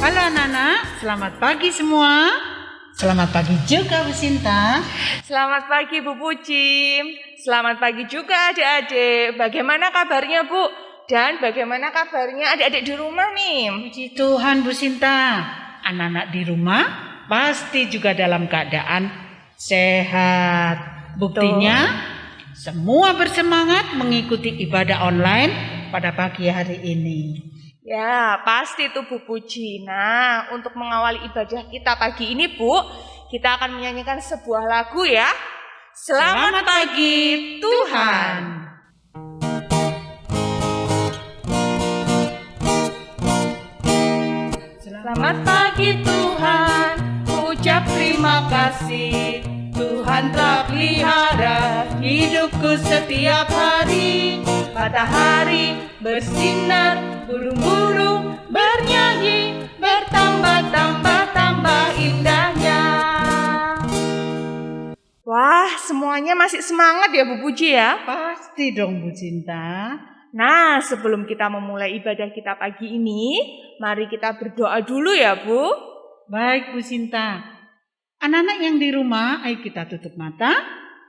Halo anak-anak, selamat pagi semua. Selamat pagi juga Bu Sinta. Selamat pagi Bu Pucim. Selamat pagi juga adik-adik. Bagaimana kabarnya Bu? Dan bagaimana kabarnya adik-adik di rumah nih? Puji Tuhan Bu Sinta. Anak-anak di rumah pasti juga dalam keadaan sehat. Buktinya semua bersemangat mengikuti ibadah online pada pagi hari ini. Ya, pasti itu Bu Puji. Nah, untuk mengawali ibadah kita pagi ini Bu, kita akan menyanyikan sebuah lagu ya. Selamat pagi Tuhan. Selamat pagi Tuhan, ucap terima kasih. Tuhan telah pelihara hidupku setiap hari. Matahari bersinar, burung-burung bernyanyi, bertambah-tambah indahnya. Wah, semuanya masih semangat ya Bu Puji ya? Pasti dong Bu Sinta. Nah, sebelum kita memulai ibadah kita pagi ini, mari kita berdoa dulu ya Bu. Baik Bu Sinta. Anak-anak yang di rumah, ayo kita tutup mata,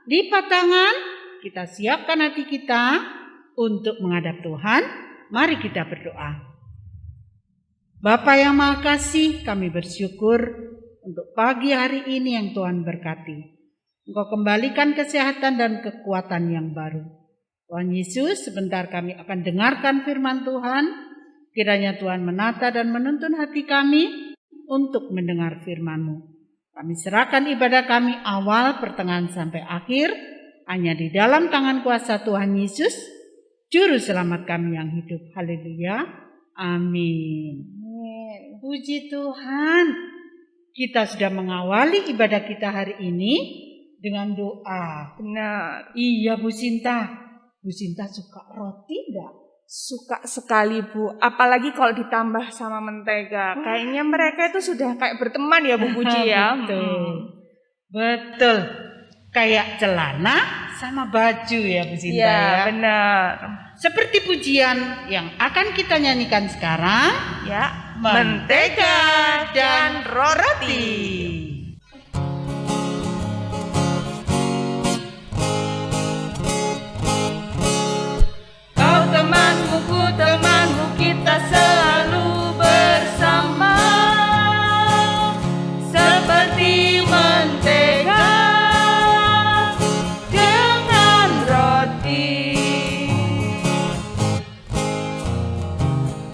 lipat tangan, kita siapkan hati kita untuk menghadap Tuhan. Mari kita berdoa. Bapa yang Maha Kasih, kami bersyukur untuk pagi hari ini yang Tuhan berkati. Engkau kembalikan kesehatan dan kekuatan yang baru. Tuhan Yesus, sebentar kami akan dengarkan firman Tuhan. Kiranya Tuhan menata dan menuntun hati kami untuk mendengar firman-Mu. Kami serahkan ibadah kami awal, pertengahan sampai akhir hanya di dalam tangan kuasa Tuhan Yesus, Juru Selamat kami yang hidup. Haleluya. Amin. Puji Tuhan. Kita sudah mengawali ibadah kita hari ini dengan doa. Benar. Iya Bu Sinta. Bu Sinta suka roti enggak? Suka sekali Bu, apalagi kalau ditambah sama mentega. Kayaknya mereka itu sudah kayak berteman ya Bu Puji ya. Betul. Kayak celana sama baju ya Bu Sinta ya. Ya. Benar. Seperti pujian yang akan kita nyanyikan sekarang. Ya, mentega dan roti. Temanmu kita selalu bersama, seperti mentega dengan roti.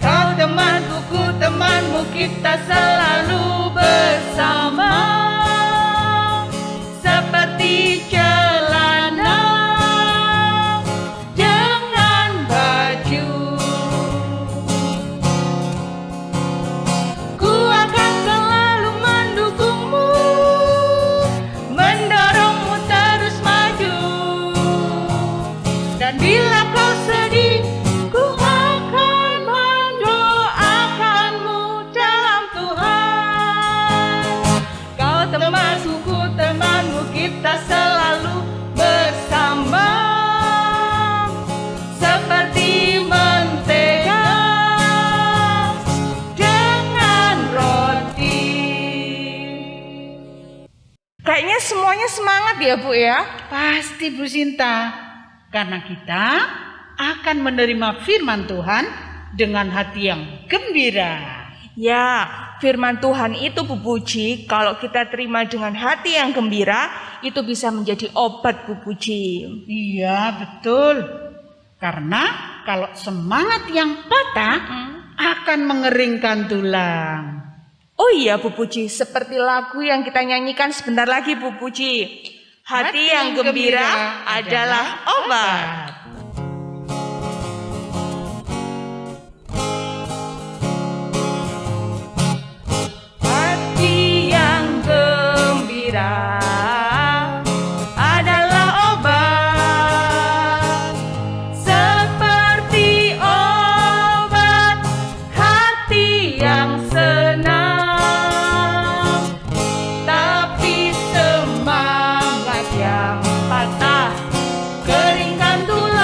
Kau temanku, ku temanmu, kita selalu bersama, seperti celana dengan baju. Bila kau sedih, ku akan mendoakanmu dalam Tuhan. Kau temanku, ku temanmu, kita selalu bersama, seperti mentega dengan roti. Kayaknya semuanya semangat ya Bu ya? Pasti Bu Sinta. Karena kita akan menerima firman Tuhan dengan hati yang gembira. Ya, firman Tuhan itu Bu Puji, kalau kita terima dengan hati yang gembira, itu bisa menjadi obat Bu Puji. Iya, betul. Karena kalau semangat yang patah akan mengeringkan tulang. Oh iya Bu Puji, seperti lagu yang kita nyanyikan sebentar lagi Bu Puji. Hati yang gembira adalah obat. Hati yang gembira adalah obat, seperti obat hati yang senang. Tapi semangat yang patah keringkan tulang.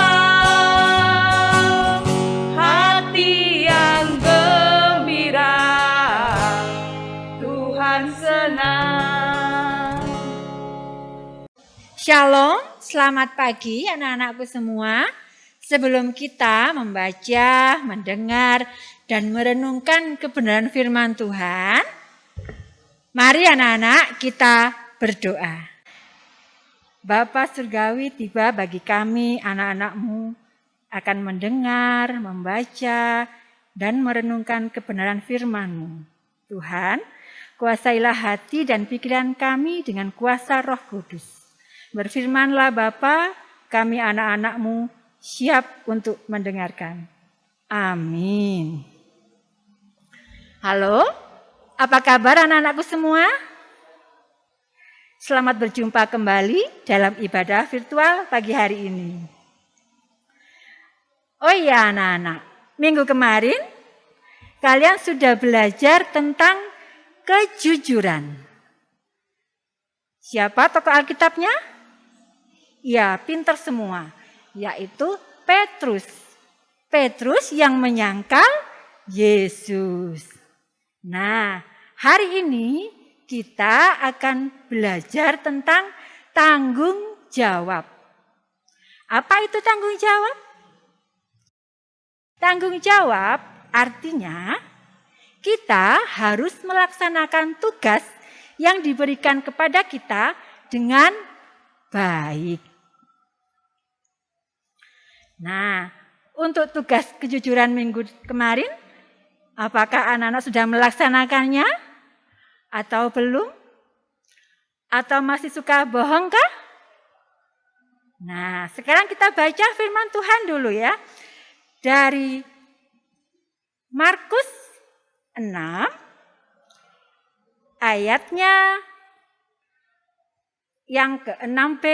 Shalom, selamat pagi anak-anakku semua. Sebelum kita membaca, mendengar, dan merenungkan kebenaran firman Tuhan, mari anak-anak kita berdoa. Bapa Surgawi, tiba bagi kami anak-anak-Mu akan mendengar, membaca, dan merenungkan kebenaran firman-Mu. Tuhan, kuasailah hati dan pikiran kami dengan kuasa Roh Kudus. Berfirmanlah Bapa, kami anak-anak-Mu siap untuk mendengarkan. Amin. Halo, apa kabar anak-anakku semua? Selamat berjumpa kembali dalam ibadah virtual pagi hari ini. Oh iya anak-anak, minggu kemarin kalian sudah belajar tentang kejujuran. Siapa tokoh Alkitabnya? Ya, pintar semua, yaitu Petrus. Petrus yang menyangkal Yesus. Nah, hari ini kita akan belajar tentang tanggung jawab. Apa itu tanggung jawab? Tanggung jawab artinya kita harus melaksanakan tugas yang diberikan kepada kita dengan baik. Nah, untuk tugas kejujuran minggu kemarin, apakah anak-anak sudah melaksanakannya? Atau belum? Atau masih suka bohong kah? Nah, sekarang kita baca firman Tuhan dulu ya. Dari Markus 6, ayatnya yang ke-6b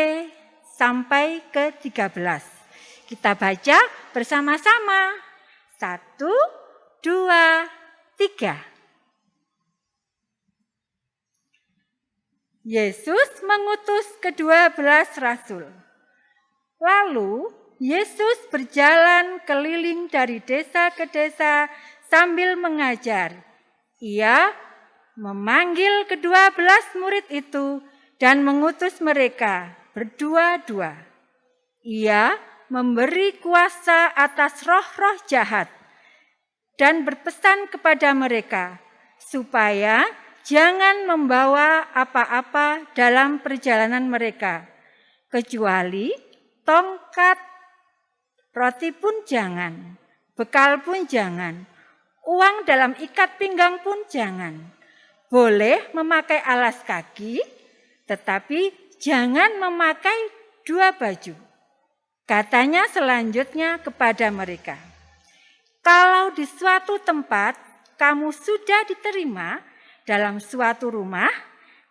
sampai ke-13. Kita baca bersama-sama. 1, 2, 3. Yesus mengutus ke-12 rasul. Lalu Yesus berjalan keliling dari desa ke desa sambil mengajar. Ia memanggil ke-12 murid itu dan mengutus mereka berdua-dua. Ia memberi kuasa atas roh-roh jahat dan berpesan kepada mereka supaya jangan membawa apa-apa dalam perjalanan mereka, kecuali tongkat, roti pun jangan, bekal pun jangan, uang dalam ikat pinggang pun jangan. Boleh memakai alas kaki, tetapi jangan memakai 2 baju. Katanya selanjutnya kepada mereka, kalau di suatu tempat kamu sudah diterima dalam suatu rumah,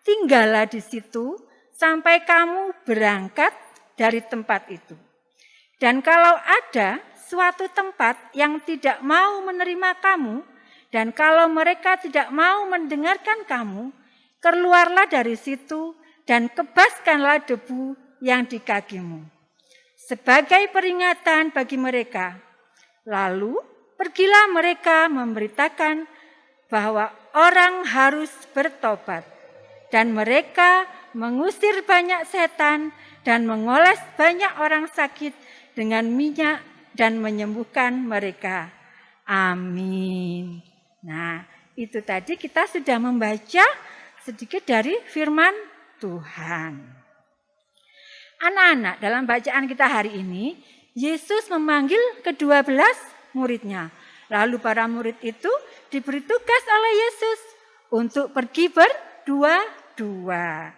tinggallah di situ sampai kamu berangkat dari tempat itu. Dan kalau ada suatu tempat yang tidak mau menerima kamu, dan kalau mereka tidak mau mendengarkan kamu, keluarlah dari situ dan kebaskanlah debu yang di kakimu sebagai peringatan bagi mereka. Lalu pergilah mereka memberitakan bahwa orang harus bertobat. Dan mereka mengusir banyak setan dan mengoles banyak orang sakit dengan minyak dan menyembuhkan mereka. Amin. Nah, itu tadi kita sudah membaca sedikit dari firman Tuhan. Anak-anak, dalam bacaan kita hari ini, Yesus memanggil ke-12 muridnya. Lalu para murid itu diberi tugas oleh Yesus untuk pergi berdua-dua.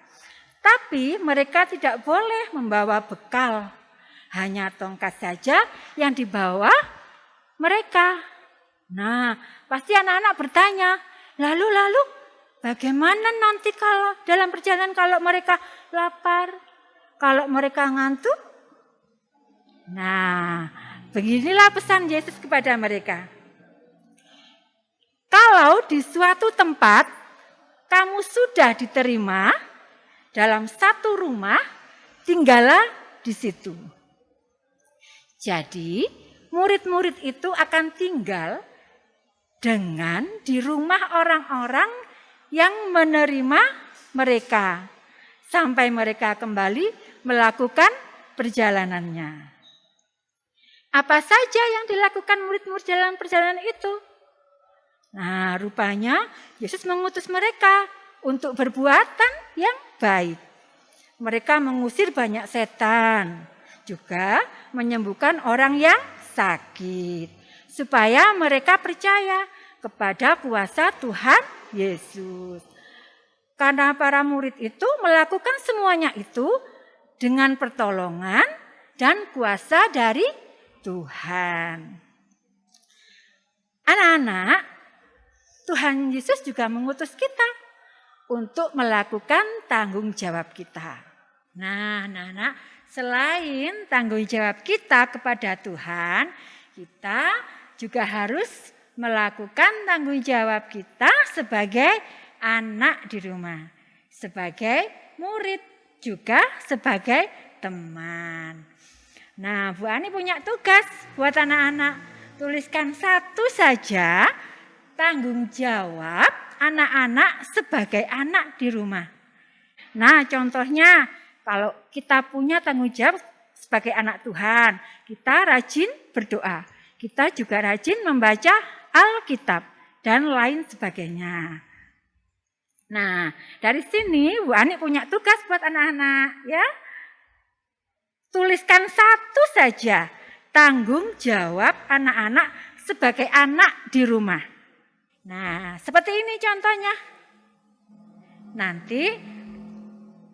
Tapi mereka tidak boleh membawa bekal. Hanya tongkat saja yang dibawa mereka. Nah, pasti anak-anak bertanya, lalu bagaimana nanti kalau dalam perjalanan kalau mereka lapar? Kalau mereka ngantuk? Nah, beginilah pesan Yesus kepada mereka. Kalau di suatu tempat kamu sudah diterima dalam satu rumah, tinggallah di situ. Jadi, murid-murid itu akan tinggal dengan di rumah orang-orang yang menerima mereka sampai mereka kembali melakukan perjalanannya. Apa saja yang dilakukan murid-murid dalam perjalanan itu? Nah, rupanya Yesus mengutus mereka untuk berbuatan yang baik. Mereka mengusir banyak setan, juga menyembuhkan orang yang sakit, supaya mereka percaya kepada kuasa Tuhan Yesus. Karena para murid itu melakukan semuanya itu dengan pertolongan dan kuasa dari Tuhan. Anak-anak, Tuhan Yesus juga mengutus kita untuk melakukan tanggung jawab kita. Nah, anak-anak, selain tanggung jawab kita kepada Tuhan, kita juga harus melakukan tanggung jawab kita sebagai anak di rumah, sebagai murid, juga sebagai teman. Nah, Bu Ani punya tugas buat anak-anak. Tuliskan satu saja tanggung jawab anak-anak sebagai anak di rumah. Nah, contohnya kalau kita punya tanggung jawab sebagai anak Tuhan, kita rajin berdoa. Kita juga rajin membaca Alkitab dan lain sebagainya. Nah, dari sini Bu Ani punya tugas buat anak-anak, ya. Tuliskan satu saja tanggung jawab anak-anak sebagai anak di rumah. Nah, seperti ini contohnya. Nanti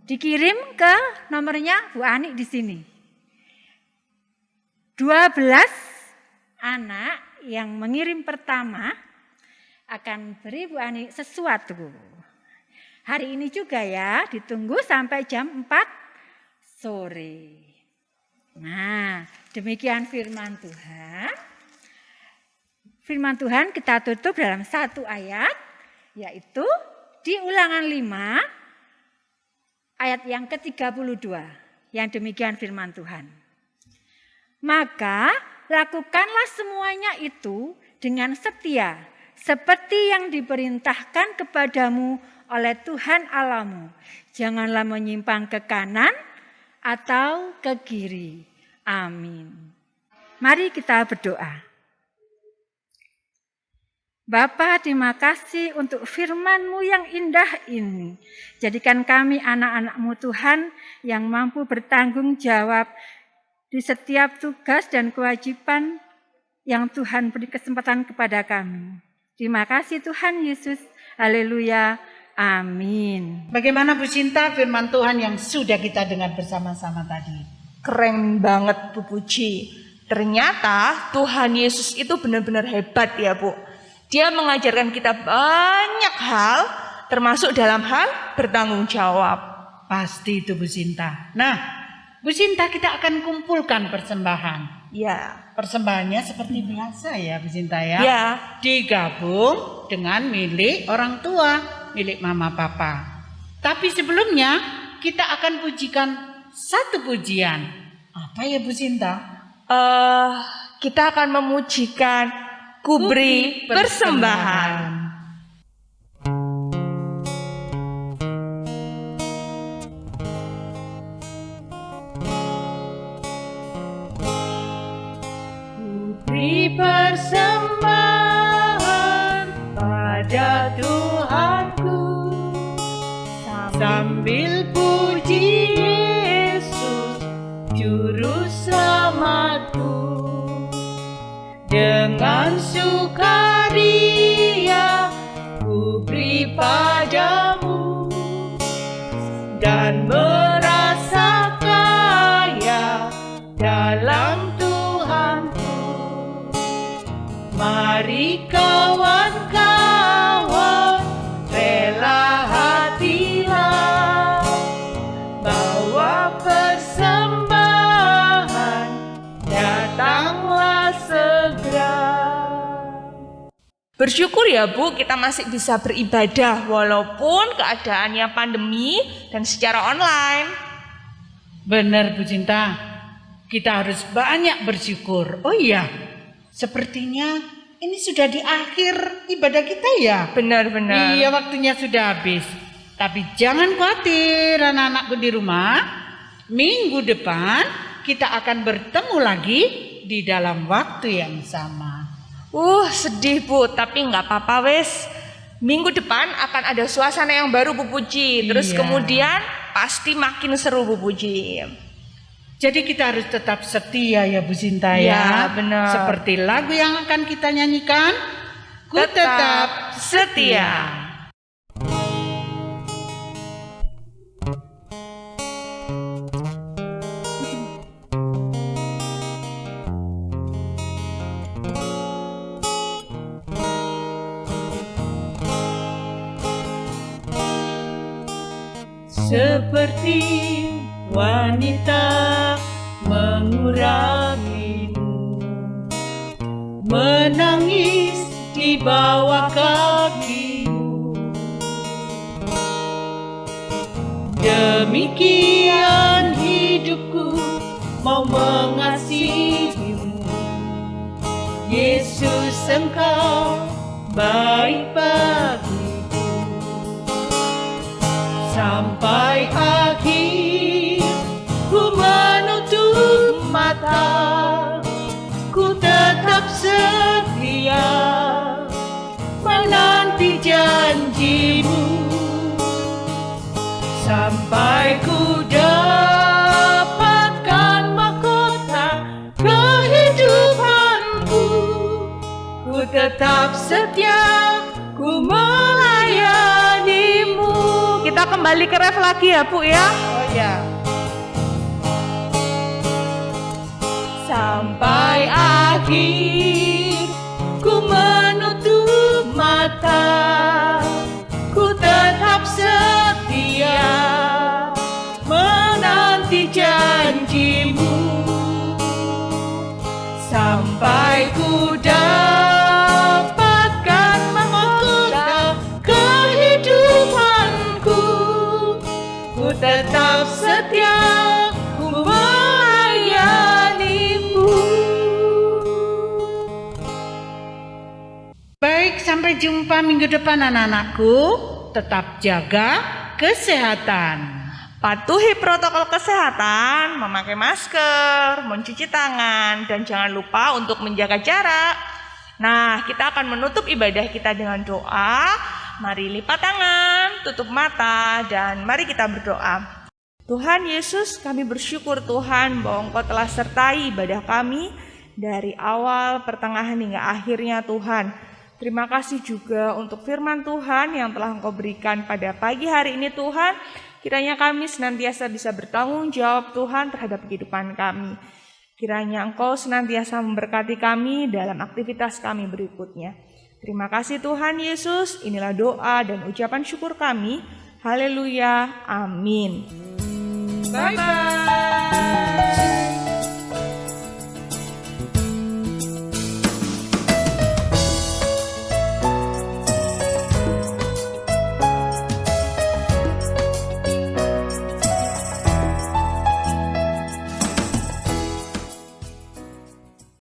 dikirim ke nomornya Bu Ani di sini. 12 anak yang mengirim pertama akan beri Bu Ani sesuatu. Hari ini juga ya, ditunggu sampai jam 4 sore. Nah, demikian firman Tuhan. Firman Tuhan kita tutup dalam satu ayat, yaitu di Ulangan 5, ayat yang ke-32. Yang demikian firman Tuhan. Maka lakukanlah semuanya itu dengan setia, seperti yang diperintahkan kepadamu oleh Tuhan Allahmu. Janganlah menyimpang ke kanan atau ke kiri. Amin. Mari kita berdoa. Bapa, terima kasih untuk firman-Mu yang indah ini. Jadikan kami anak-anak-Mu Tuhan yang mampu bertanggung jawab di setiap tugas dan kewajiban yang Tuhan beri kesempatan kepada kami. Terima kasih Tuhan Yesus. Haleluya. Amin. Bagaimana Bu Sinta firman Tuhan yang sudah kita dengar bersama-sama tadi? Keren banget Bu Puji. Ternyata Tuhan Yesus itu benar-benar hebat ya Bu. Dia mengajarkan kita banyak hal, termasuk dalam hal bertanggung jawab. Pasti itu Bu Sinta. Nah, Bu Sinta kita akan kumpulkan persembahan. Ya. Persembahannya seperti biasa ya Bu Sinta ya. Ya. Digabung dengan milik orang tua, milik mama papa. Tapi sebelumnya kita akan pujikan satu pujian. Apa ya Bu Sinta? Kita akan memujikan Ku Beri Persembahan. Persembahan pada Tuhanku sambil puji Yesus juru selamatku, dengan sukaria ku beri padamu dan merasa kaya dalam mari kawan-kawan, rela hatilah, bawa persembahan, datanglah segera. Bersyukur ya Bu, kita masih bisa beribadah walaupun keadaannya pandemi dan secara online. Benar Bu Cinta, kita harus banyak bersyukur. Oh iya, sepertinya ini sudah di akhir ibadah kita ya. Benar-benar. Iya, waktunya sudah habis. Tapi jangan khawatir anak-anakku di rumah. minggu depan kita akan bertemu lagi di dalam waktu yang sama. Sedih Bu, tapi nggak apa-apa wes. Minggu depan akan ada suasana yang baru Bu Puji. Terus Iya. kemudian pasti makin seru Bu Puji. Jadi kita harus tetap setia ya Bu Sinta Ya, ya. benar. Seperti lagu yang akan kita nyanyikan, Ku tetap setia. Seperti wanita mengurangimu, menangis di bawah kakimu. Demikian hidupku mau mengasihimu. Yesus, Engkau baik bagiku. Sampai akhir ku menutup mata, ku tetap setia menanti janjimu. Sampai ku dapatkan mahkota kehidupanku, ku tetap setia, ku melayanimu. Kita kembali ke ref lagi ya Bu ya. Oh ya. Sampai akhir ku menutup mata, ku tetap setia menanti janjimu. Sampai ku dapatkan mahkota kehidupanku, ku tetap setia, ku melayanimu. Baik, sampai jumpa minggu depan anak-anakku. Tetap jaga kesehatan. Patuhi protokol kesehatan, memakai masker, mencuci tangan, dan jangan lupa untuk menjaga jarak. Nah, kita akan menutup ibadah kita dengan doa. Mari lipat tangan, tutup mata, dan mari kita berdoa. Tuhan Yesus, kami bersyukur Tuhan bahwa Engkau telah sertai ibadah kami dari awal, pertengahan, hingga akhirnya Tuhan. Terima kasih juga untuk firman Tuhan yang telah Engkau berikan pada pagi hari ini Tuhan. Kiranya kami senantiasa bisa bertanggung jawab Tuhan terhadap kehidupan kami. Kiranya Engkau senantiasa memberkati kami dalam aktivitas kami berikutnya. Terima kasih Tuhan Yesus, inilah doa dan ucapan syukur kami. Haleluya, amin. Bye-bye.